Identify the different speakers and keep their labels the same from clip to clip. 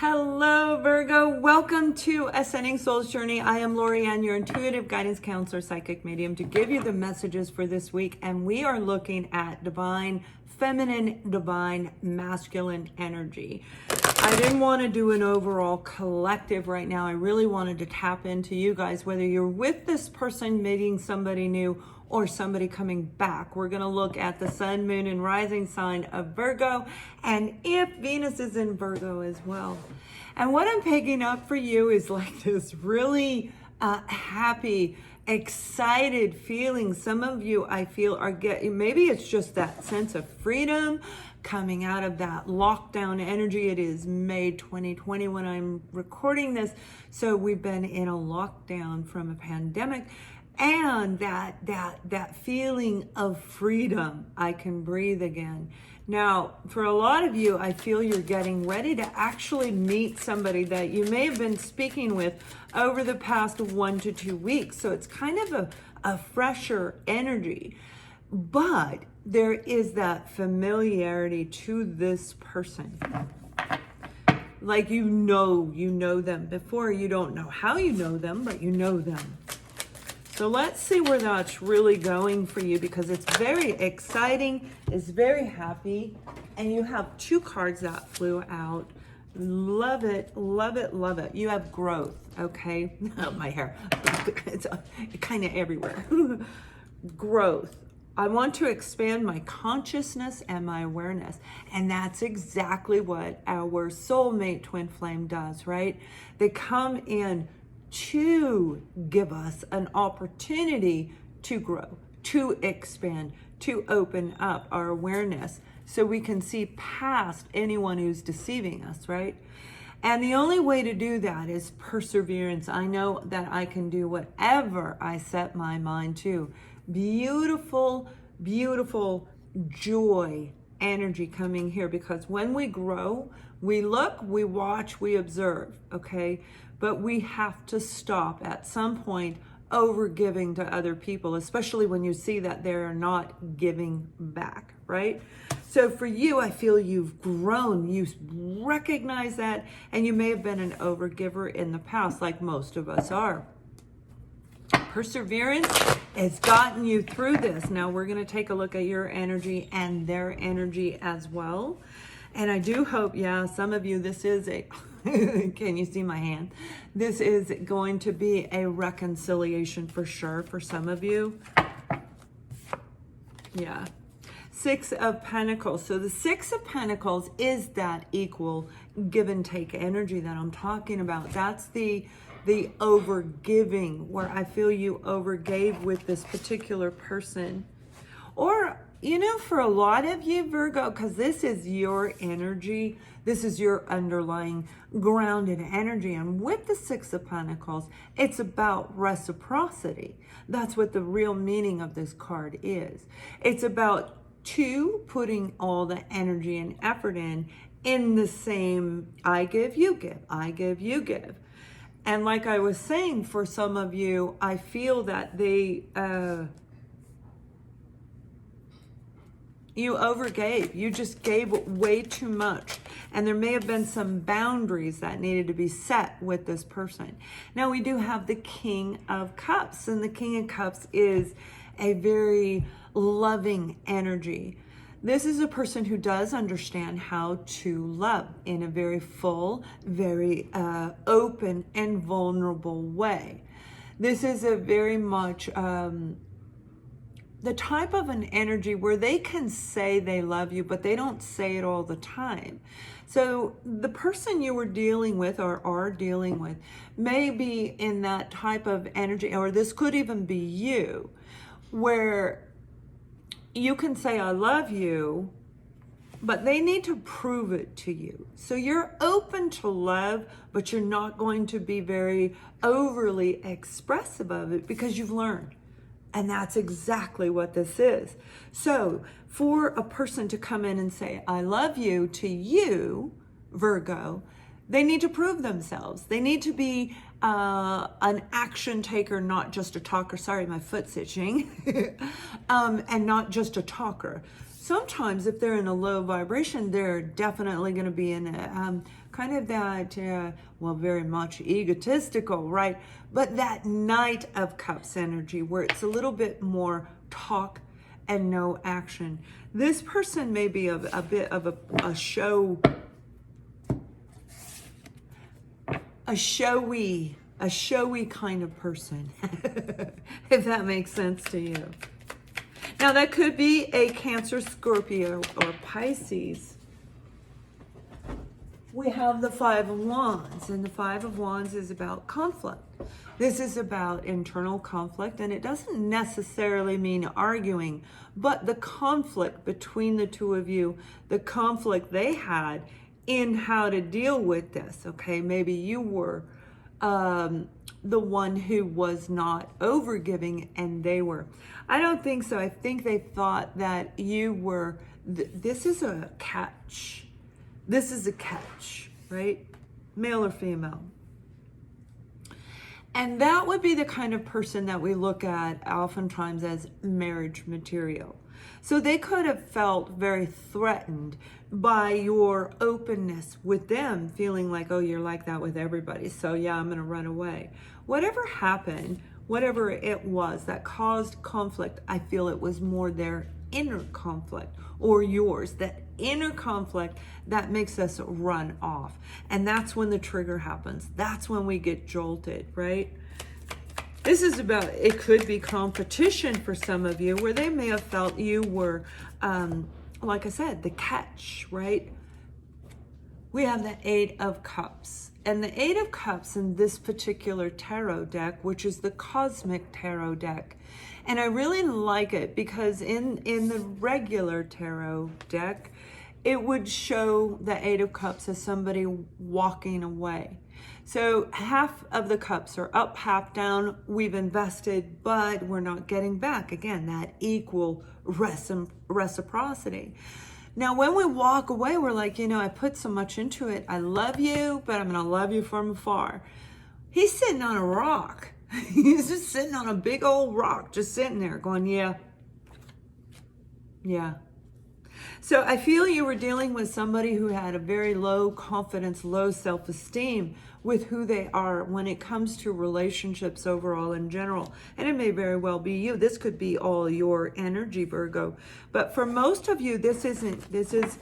Speaker 1: Hello, Virgo. Welcome to Ascending Soul's Journey. I am Lorianne, your intuitive guidance counselor, psychic medium, to give you the messages for this week. And we are looking at divine feminine, divine masculine energy. I didn't want to do an overall collective right now. I really wanted to tap into you guys, whether you're with this person meeting somebody new or somebody coming back. We're going to look at the sun, moon, and rising sign of Virgo, and if Venus is in Virgo as well. And what I'm picking up for you is like this really happy, excited feeling. Some of you, I feel, are getting, maybe it's just that sense of freedom coming out of that lockdown energy. It is May 2020 when I'm recording this. So we've been in a lockdown from a pandemic. And that feeling of freedom, I can breathe again. Now, for a lot of you, I feel you're getting ready to actually meet somebody that you may have been speaking with over the past 1 to 2 weeks. So it's kind of a fresher energy. But there is that familiarity to this person. Like you know them before. You don't know how you know them, but you know them. So let's see where that's really going for you, because it's very exciting, it's very happy, and you have 2 cards that flew out. Love it, love it, love it. You have growth, okay? Oh, my hair, it's kind of everywhere. Growth. I want to expand my consciousness and my awareness. And that's exactly what our soulmate twin flame does, right? They come in to give us an opportunity to grow, to expand, to open up our awareness so we can see past anyone who's deceiving us, right? And the only way to do that is perseverance. I know that I can do whatever I set my mind to. Beautiful, beautiful joy energy coming here, because when we grow, we look, we watch, we observe, okay? But we have to stop at some point over giving to other people, especially when you see that they're not giving back, right? So for you, I feel you've grown, you recognize that, and you may have been an overgiver in the past, like most of us are. Perseverance has gotten you through this. Now we're going to take a look at your energy and their energy as well. And I do hope, yeah, some of you, this is a, can you see my hand? This is going to be a reconciliation for sure for some of you. Yeah. 6 of Pentacles. So the 6 of Pentacles is that equal give and take energy that I'm talking about. That's the overgiving, where I feel you overgave with this particular person. Or, you know, for a lot of you, Virgo, because this is your energy, this is your underlying grounded energy. And with the 6 of Pentacles, it's about reciprocity. That's what the real meaning of this card is. It's about 2 putting all the energy and effort in the same, I give, you give, I give, you give. And like I was saying, for some of you, I feel that you overgave. You just gave way too much. And there may have been some boundaries that needed to be set with this person. Now we do have the King of Cups, and the King of Cups is a very loving energy. This is a person who does understand how to love in a very full, very open and vulnerable way. This is a very much the type of an energy where they can say they love you, but they don't say it all the time. So the person you were dealing with or are dealing with may be in that type of energy, or this could even be you, where you can say, I love you, but they need to prove it to you. So you're open to love, but you're not going to be very overly expressive of it because you've learned. And that's exactly what this is. So for a person to come in and say, I love you to you, Virgo, they need to prove themselves. They need to be an action taker, not just a talker. Sorry, my foot's itching. And not just a talker. sometimes if they're in a low vibration, they're definitely going to be in a kind of that, well, very much egotistical, right? But that Knight of Cups energy where it's a little bit more talk and no action. This person may be a bit of a showy kind of person, if that makes sense to you. Now that could be a Cancer, Scorpio, or Pisces. We have the Five of Wands, and the Five of Wands is about conflict. This is about internal conflict, and it doesn't necessarily mean arguing, but the conflict between the two of you, the conflict they had in how to deal with this, okay? Maybe you were the one who was not overgiving and they were. I don't think so. I think they thought that you were, this is a catch. This is a catch, right? Male or female. And that would be the kind of person that we look at oftentimes as marriage material. So they could have felt very threatened by your openness with them, feeling like, oh, you're like that with everybody, so yeah, I'm going to run away. Whatever happened, whatever it was that caused conflict, I feel it was more their inner conflict or yours, that inner conflict that makes us run off. And that's when the trigger happens. That's when we get jolted, right? This is about, it could be competition for some of you where they may have felt you were, like I said, the catch, right? We have the Eight of Cups. And the Eight of Cups in this particular tarot deck, which is the Cosmic Tarot deck. And I really like it because in the regular tarot deck, it would show the Eight of Cups as somebody walking away. So half of the cups are up, half down. We've invested, but we're not getting back. Again, that equal reciprocity. Now, when we walk away, we're like, you know, I put so much into it. I love you, but I'm going to love you from afar. He's sitting on a rock. He's just sitting on a big old rock, just sitting there going, yeah. So I feel you were dealing with somebody who had a very low confidence, low self-esteem with who they are when it comes to relationships overall in general. And it may very well be you. This could be all your energy, Virgo. But for most of you, this isn't. This is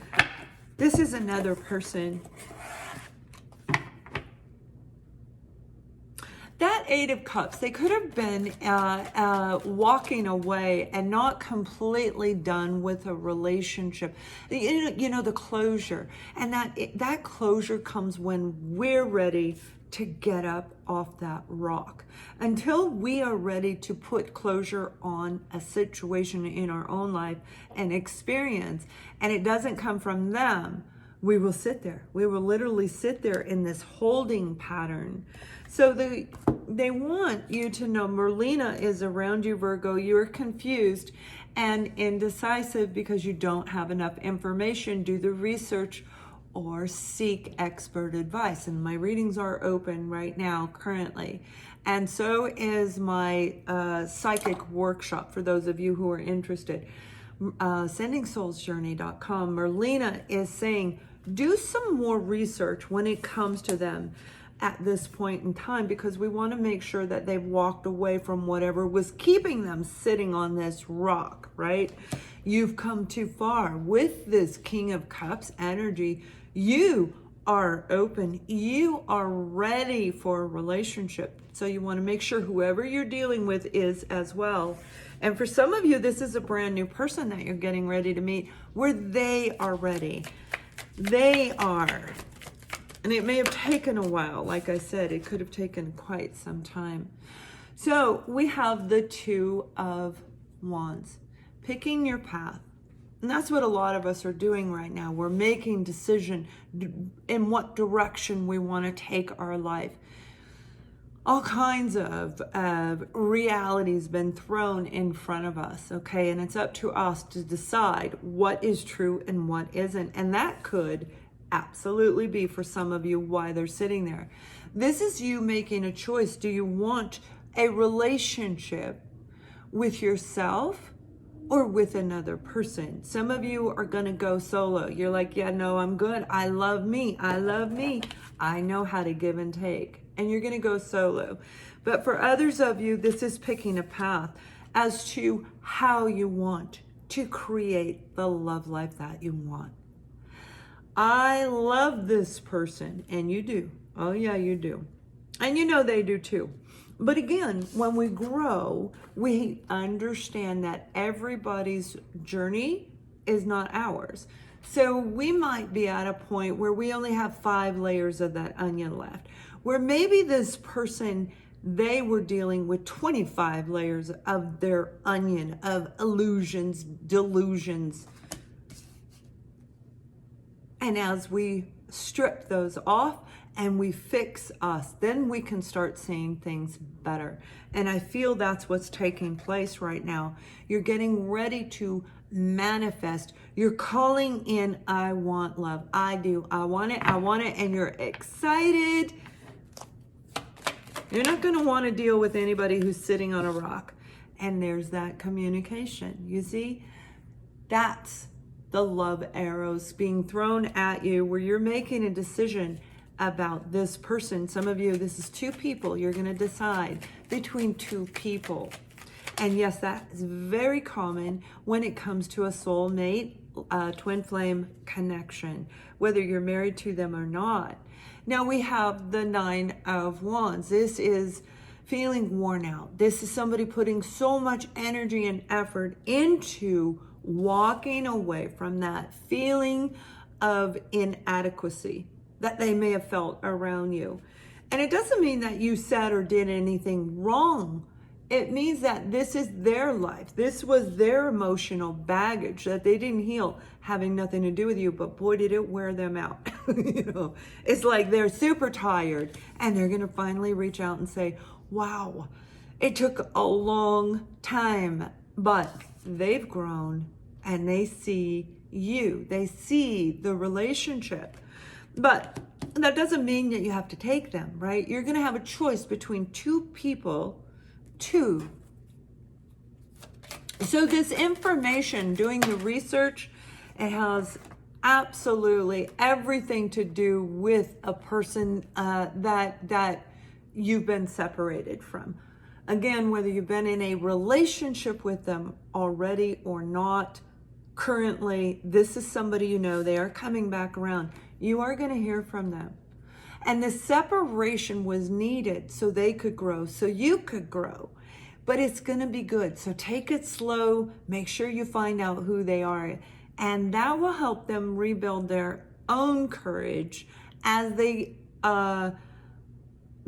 Speaker 1: another person. That Eight of Cups, they could have been walking away and not completely done with a relationship. You know, the closure. And that closure comes when we're ready to get up off that rock. Until we are ready to put closure on a situation in our own life and experience, and it doesn't come from them, we will sit there. We will literally sit there in this holding pattern. So they want you to know Merlina is around you, Virgo. You're confused and indecisive because you don't have enough information. Do the research or seek expert advice. And my readings are open right now, currently. And so is my psychic workshop for those of you who are interested. SendingSoulsJourney.com. Merlina is saying, do some more research when it comes to them at this point in time, because we want to make sure that they've walked away from whatever was keeping them sitting on this rock, right? You've come too far with this King of Cups energy. You are open. You are ready for a relationship. So you want to make sure whoever you're dealing with is as well. And for some of you, this is a brand new person that you're getting ready to meet where they are ready. They are. And it may have taken a while. Like I said, it could have taken quite some time. So we have the Two of Wands, picking your path. And that's what a lot of us are doing right now. We're making decision in what direction we want to take our life. All kinds of realities been thrown in front of us, okay? And it's up to us to decide what is true and what isn't. And that could absolutely be for some of you why they're sitting there. This is you making a choice. Do you want a relationship with yourself or with another person. Some of you are going to go solo. You're like, yeah, no, I'm good. I love me. I love me. I know how to give and take. And you're going to go solo. But for others of you, this is picking a path as to how you want to create the love life that you want. I love this person, and you do. Oh yeah, you do. And you know they do too. But again, when we grow, we understand that everybody's journey is not ours. So we might be at a point where we only have 5 layers of that onion left, where maybe this person, they were dealing with 25 layers of their onion of illusions, delusions. And as we strip those off and we fix us, then we can start seeing things better. And I feel that's what's taking place right now. You're getting ready to manifest. You're calling in, I want love. I do. I want it. And you're excited. You're not going to want to deal with anybody who's sitting on a rock. And there's that communication. You see? That's the love arrows being thrown at you where you're making a decision about this person. Some of you, this is 2 people. You're going to decide between 2 people. And yes, that is very common when it comes to a soulmate, twin flame connection, whether you're married to them or not. Now we have the 9 of Wands. This is feeling worn out. This is somebody putting so much energy and effort into walking away from that feeling of inadequacy that they may have felt around you. And it doesn't mean that you said or did anything wrong. It means that this is their life. This was their emotional baggage that they didn't heal, having nothing to do with you, but boy, did it wear them out. You know, it's like they're super tired and they're going to finally reach out and say, wow, it took a long time, but they've grown and they see you. They see the relationship. But that doesn't mean that you have to take them, right? You're going to have a choice between 2 people. 2. So this information, doing the research, it has absolutely everything to do with a person that you've been separated from. Again, whether you've been in a relationship with them already or not, currently, this is somebody you know, they are coming back around. You are going to hear from them. And the separation was needed so they could grow, so you could grow. But it's going to be good. So take it slow. Make sure you find out who they are. And that will help them rebuild their own courage as they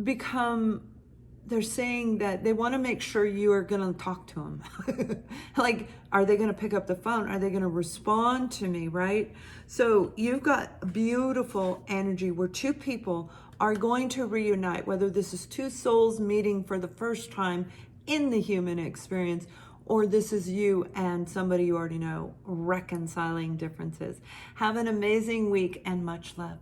Speaker 1: become, they're saying that they want to make sure you are going to talk to them. Like, are they going to pick up the phone? Are they going to respond to me, right? So you've got beautiful energy where 2 people are going to reunite, whether this is 2 souls meeting for the first time in the human experience, or this is you and somebody you already know reconciling differences. Have an amazing week and much love.